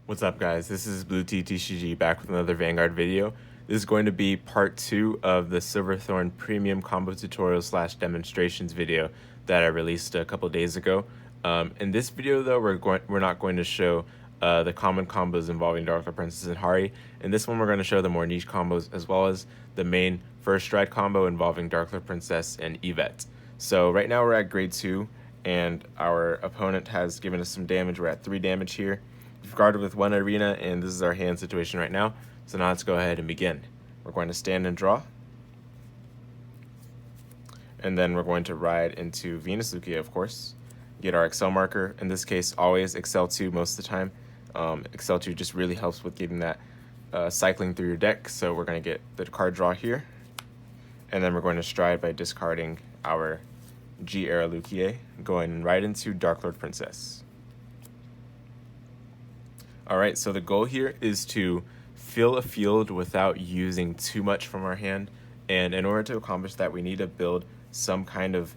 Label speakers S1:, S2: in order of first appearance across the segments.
S1: What's up, guys? This is bluetea-TCG back with another Vanguard video. This is going to be part 2 of the Silver Thorn premium combo tutorial / demonstrations video that I released a couple days ago. In this video, though, we're not going to show the common combos involving Darklord Princess and Hari. In this one, we're going to show the more niche combos as well as the main first stride combo involving Darklord Princess and Yvette. So right now we're at grade 2, and our opponent has given us some damage. We're at 3 damage here. We've guarded with 1 arena, and this is our hand situation right now. So now let's go ahead and begin. We're going to stand and draw. And then we're going to ride into Venus Lucia, of course. Get our Excel marker. In this case, always Excel 2 most of the time. Excel 2 just really helps with getting that cycling through your deck. So we're going to get the card draw here. And then we're going to stride by discarding our G-Era Lucia, going right into Darklord Princess. Alright, so the goal here is to fill a field without using too much from our hand, and in order to accomplish that, we need to build some kind of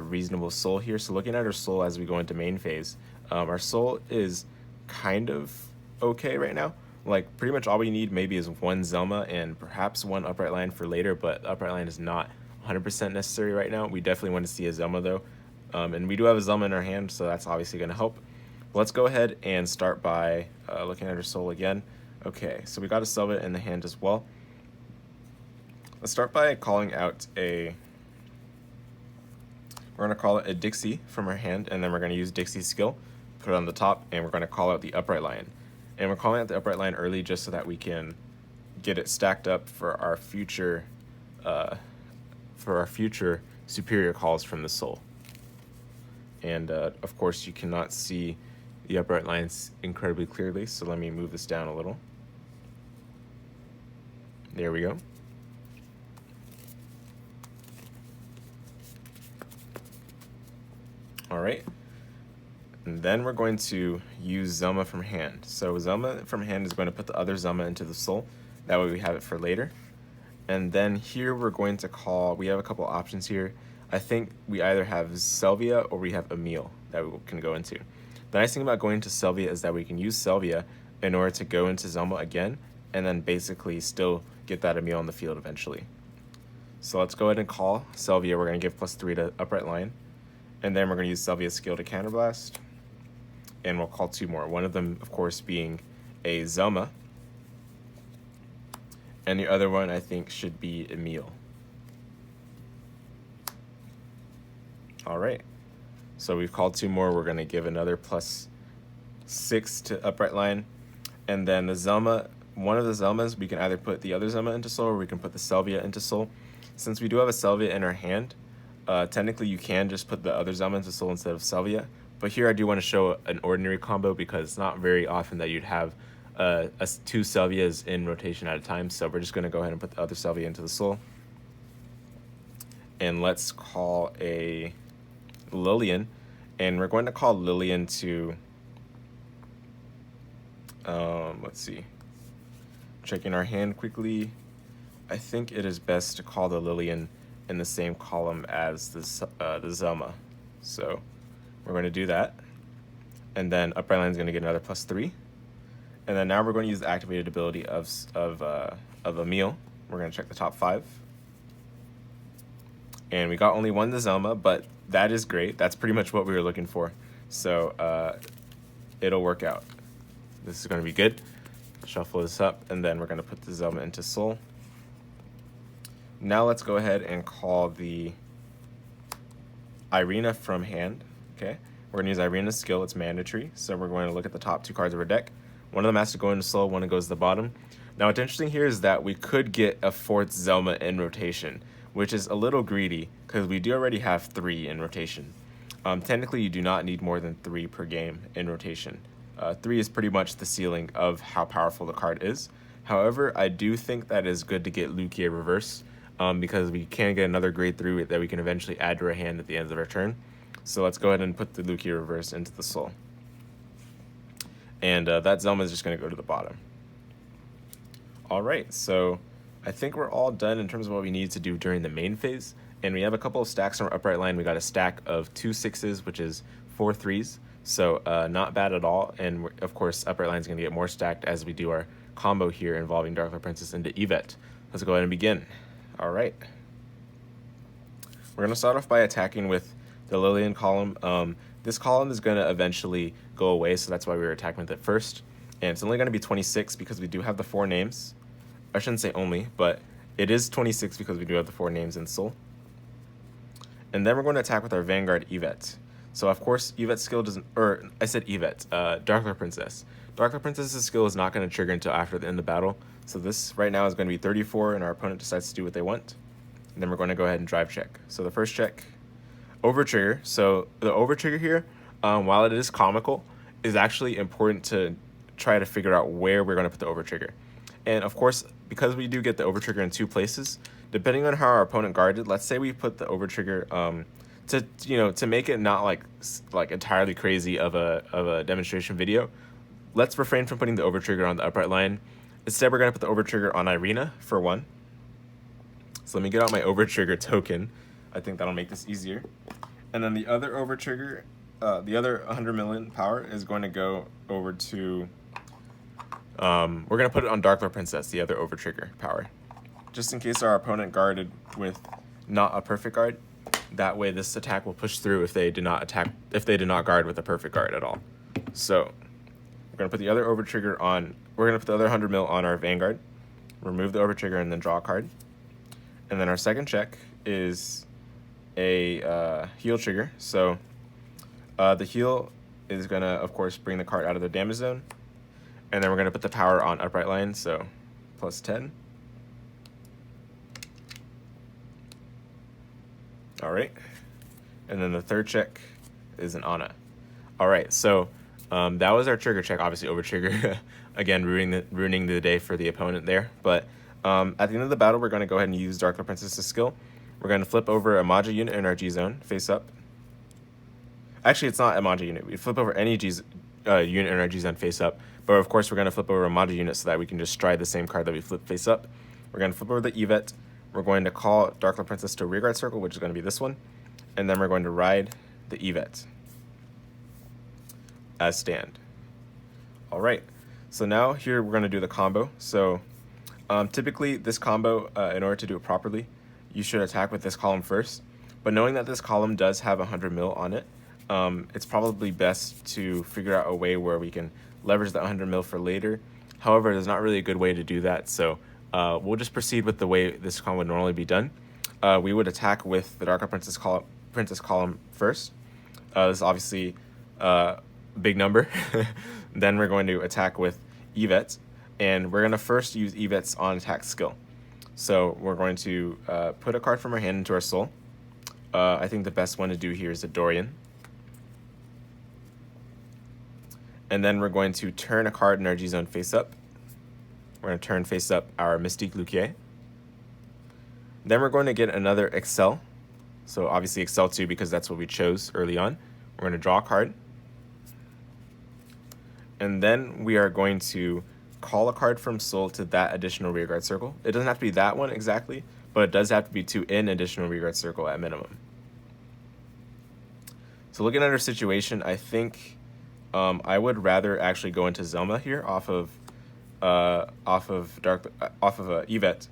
S1: reasonable soul here. So looking at our soul as we go into main phase, our soul is kind of okay right now. Like, pretty much all we need maybe is 1 Zelma and perhaps 1 upright line for later, but the upright line is not 100% necessary right now. We definitely want to see a Zelma though, and we do have a Zelma in our hand, so that's obviously going to help. Let's go ahead and start by looking at our soul again. Okay, so we got a Silva in the hand as well. Let's start by calling out we're going to call it a Dixie from our hand, and then we're going to use Dixie's skill, put it on the top, and we're going to call out the upright line. And we're calling out the upright line early just so that we can get it stacked up for our future superior calls from the soul. And of course, you cannot see the upright lines incredibly clearly, so let me move this down a little. There we go. All right, and then we're going to use Zelma from hand. So Zelma from hand is going to put the other Zelma into the soul. That way we have it for later. And then here we're going to call, we have a couple options here. I think we either have Selvia or we have Emil that we can go into. The nice thing about going to Selvia is that we can use Selvia in order to go into Zelma again, and then basically still get that Emil on the field eventually. So let's go ahead and call Selvia. We're going to give +3 to upright line, and then we're going to use Selvia's skill to counterblast, and we'll call 2 more. One of them, of course, being a Zelma, and the other one I think should be Emil. All right. So we've called 2 more. We're going to give another +6 to upright line. And then the Zelma, one of the Zelmas, we can either put the other Zelma into soul or we can put the Selvia into soul. Since we do have a Selvia in our hand, technically you can just put the other Zelma into soul instead of Selvia. But here I do want to show an ordinary combo because it's not very often that you'd have 2 Selvias in rotation at a time. So we're just going to go ahead and put the other Selvia into the soul. And let's call a Lillian, and we're going to call Lillian to let's see, checking our hand quickly. I think it is best to call the Lillian in the same column as the Zelma, so we're going to do that. And then upright line is going to get another +3, and then now we're going to use the activated ability of Emil. We're going to check the top 5, and we got only 1 the Zelma, but that is great. That's pretty much what we were looking for. So it'll work out. This is going to be good. Shuffle this up, and then we're going to put the Zelma into soul. Now let's go ahead and call the Irina from hand. Okay, we're going to use Irina's skill. It's mandatory. So we're going to look at the top 2 cards of our deck. One of them has to go into soul, one goes to the bottom. Now what's interesting here is that we could get a 4th Zelma in rotation, which is a little greedy because we do already have 3 in rotation. Technically, you do not need more than 3 per game in rotation. 3 is pretty much the ceiling of how powerful the card is. However, I do think that is good to get Lucia reverse because we can get another grade 3 that we can eventually add to our hand at the end of our turn. So let's go ahead and put the Lucia reverse into the soul. And that Zelma is just going to go to the bottom. All right, so I think we're all done in terms of what we need to do during the main phase. And we have a couple of stacks on our upright line. We got a stack of 2 6s, which is 4 3s. So not bad at all. And of course, upright line is going to get more stacked as we do our combo here involving Darklord Princess into Yvette. Let's go ahead and begin. All right. We're going to start off by attacking with the Lillian column. This column is going to eventually go away, so that's why we were attacking with it first. And it's only going to be 26 because we do have the 4 names. I shouldn't say only, but it is 26 because we do have the 4 names in Soul. And then we're going to attack with our Vanguard Yvette. So of course, Yvette's skill doesn't, or I said Yvette, Darklord Princess. Darklord Princess's skill is not going to trigger until after the end of the battle. So this right now is going to be 34, and our opponent decides to do what they want. And then we're going to go ahead and drive check. So the first check, over trigger. So the over trigger here, while it is comical, is actually important to try to figure out where we're going to put the over trigger. And of course, because we do get the over trigger in 2 places, depending on how our opponent guarded, let's say we put the over trigger to make it not like entirely crazy of a demonstration video. Let's refrain from putting the over trigger on the upright line. Instead, we're going to put the over trigger on Irina for 1. So let me get out my over trigger token. I think that'll make this easier. And then the other over trigger, the other 100 million power is going to go over to, we're going to put it on Darklord Princess, the other over trigger power. Just in case our opponent guarded with not a perfect guard. That way this attack will push through if they did not guard with a perfect guard at all. So we're going to put the other over trigger on, we're going to put the other 100 mil on our Vanguard, remove the over trigger, and then draw a card. And then our second check is a heal trigger. So the heal is going to, of course, bring the card out of the damage zone. And then we're going to put the power on upright line, so plus 10. All right. And then the third check is an Ana. All right, so that was our trigger check, obviously over trigger. Again, ruining the day for the opponent there. But at the end of the battle, we're going to go ahead and use Darklord Princess's skill. We're going to flip over a Maja unit in our G zone, face up. Actually, it's not a Maja unit. We flip over any unit in our G zone, face up. But of course, we're going to flip over a Maja unit so that we can just stride the same card that we flip face up. We're going to flip over the Yvette. We're going to call Darklord Princess to a rearguard circle, which is going to be this one. And then we're going to ride the Yvette as stand. All right. So now here we're going to do the combo. So typically this combo, in order to do it properly, you should attack with this column first. But knowing that this column does have 100 mil on it, it's probably best to figure out a way where we can leverage the 100 mil for later. However, there's not really a good way to do that. So we'll just proceed with the way this column would normally be done. We would attack with the Darklord Princess column first. This is obviously a big number. Then we're going to attack with Yvette, and we're going to first use Yvette's on attack skill. So we're going to put a card from our hand into our soul. I think the best one to do here is a Dorian. And then we're going to turn a card in our G zone face up. We're going to turn face up our Mystique Luquier. Then we're going to get another Excel. So obviously Excel 2 because that's what we chose early on. We're going to draw a card. And then we are going to call a card from Soul to that additional rearguard circle. It doesn't have to be that one exactly, but it does have to be 2 in additional rearguard circle at minimum. So looking at our situation, I think I would rather actually go into Zelma here off of Yvette.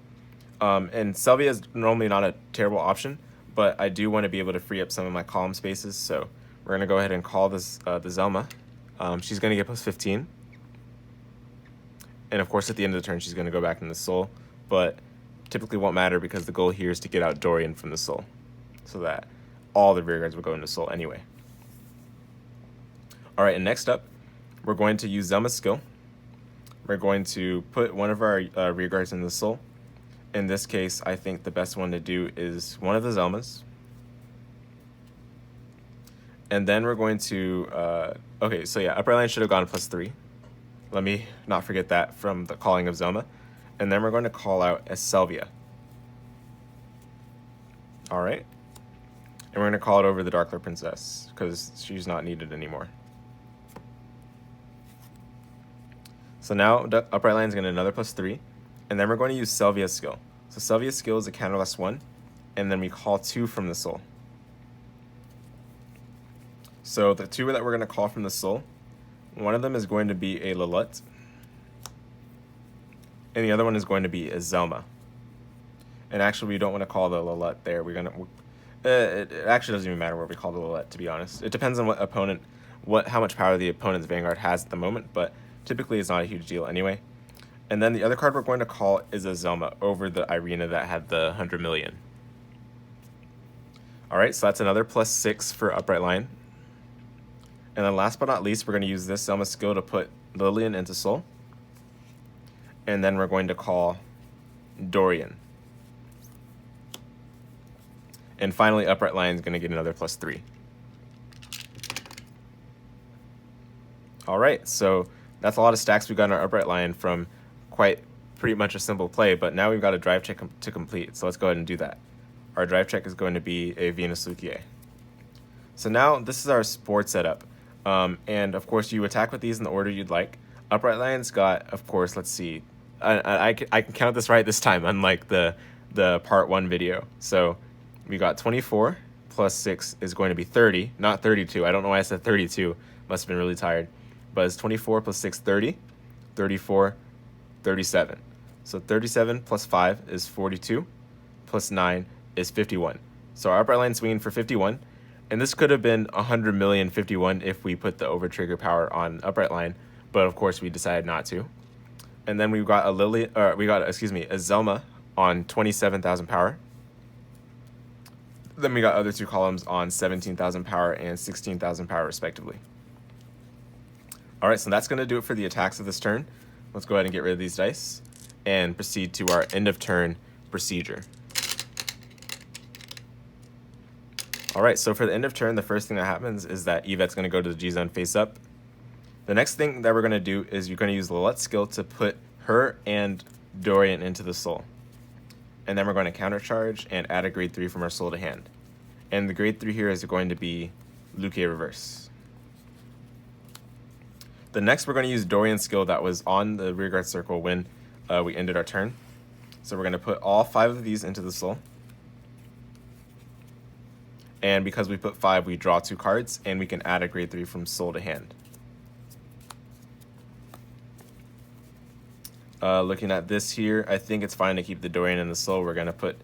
S1: And Selvia is normally not a terrible option, but I do want to be able to free up some of my column spaces. So we're going to go ahead and call this the Zelma. She's going to get plus 15. And of course, at the end of the turn, she's going to go back in the Soul. But typically won't matter because the goal here is to get out Dorian from the Soul, so that all the rearguards will go into Soul anyway. All right, and next up, we're going to use Zelma's skill. We're going to put one of our rearguards in the Soul. In this case, I think the best one to do is one of the Zelmas. And then we're going to, okay, so yeah, upper line should have gone plus 3. Let me not forget that from the calling of Zelma. And then we're going to call out as Selvia. All right. And we're going to call it over the Darklord Princess because she's not needed anymore. So now upright line is going to another plus 3. And then we're going to use Selvia's skill. So Selvia's skill is a counterless 1. And then we call 2 from the Soul. So the two that we're going to call from the soul, one of them is going to be a Lilith, and the other one is going to be a Zelma. And actually, we don't want to call the Lilith there. We're gonna. It actually doesn't even matter what we call the Lilith, to be honest. It depends on how much power the opponent's Vanguard has at the moment, but typically it's not a huge deal anyway. And then the other card we're going to call is a Zelma over the Irina that had the 100 million. All right, so that's another +6 for Upright Line. And then last but not least, we're going to use this Zelma skill to put Lillian into soul. And then we're going to call Dorian. And finally, Upright Line is going to get another +3. All right, so that's a lot of stacks we got in our Upright Line from pretty much a simple play, but now we've got a drive check to complete, so let's go ahead and do that. Our drive check is going to be a Venus Luquier. So now this is our board setup, and of course you attack with these in the order you'd like. Upright Line's got, of course, let's see, I can count this right this time, unlike the part 1 video. So we got 24 plus 6 is going to be 30, not 32. I don't know why I said 32. Must have been really tired. But it's 24 plus 6, 30, 34, 37. So 37 plus 5 is 42, plus 9 is 51. So our Upright Line swinging for 51. And this could have been 100 million 51 if we put the over trigger power on Upright Line, but of course we decided not to. And then we've got a Zelma on 27,000 power. Then we got other two columns on 17,000 power and 16,000 power respectively. All right, so that's going to do it for the attacks of this turn. Let's go ahead and get rid of these dice and proceed to our end of turn procedure. All right, so for the end of turn, the first thing that happens is that Yvette's going to go to the G zone face up. The next thing that we're going to do is you're going to use Lilith's skill to put her and Dorian into the soul. And then we're going to countercharge and add a grade 3 from our soul to hand. And the grade 3 here is going to be Luquier reverse. The next, we're going to use Dorian's skill that was on the rearguard circle when we ended our turn. So we're going to put all 5 of these into the soul. And because we put 5, we draw 2 cards, and we can add a grade 3 from soul to hand. Looking at this here, I think it's fine to keep the Dorian in the soul. We're going to put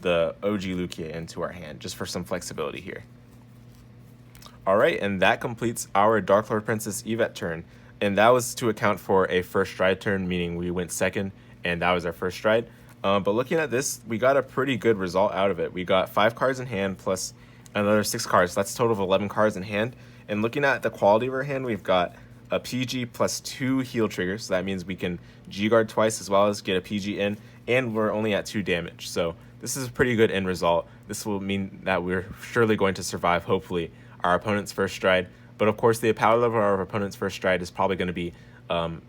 S1: the OG Luquier into our hand, just for some flexibility here. All right, and that completes our Darklord Princess-Yvette turn. And that was to account for a first stride turn, meaning we went second, and that was our first stride. But looking at this, we got a pretty good result out of it. We got 5 cards in hand plus another 6 cards. That's a total of 11 cards in hand. And looking at the quality of our hand, we've got a PG plus 2 heal triggers. So that means we can G-guard twice as well as get a PG in, and we're only at 2 damage. So this is a pretty good end result. This will mean that we're surely going to survive, hopefully, our opponent's first stride. But of course, the power level of our opponent's first stride is probably going to be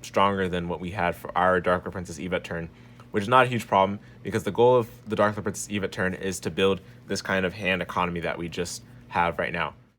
S1: stronger than what we had for our Darklord Princess-Yvette turn, which is not a huge problem because the goal of the Darklord Princess-Yvette turn is to build this kind of hand economy that we just have right now.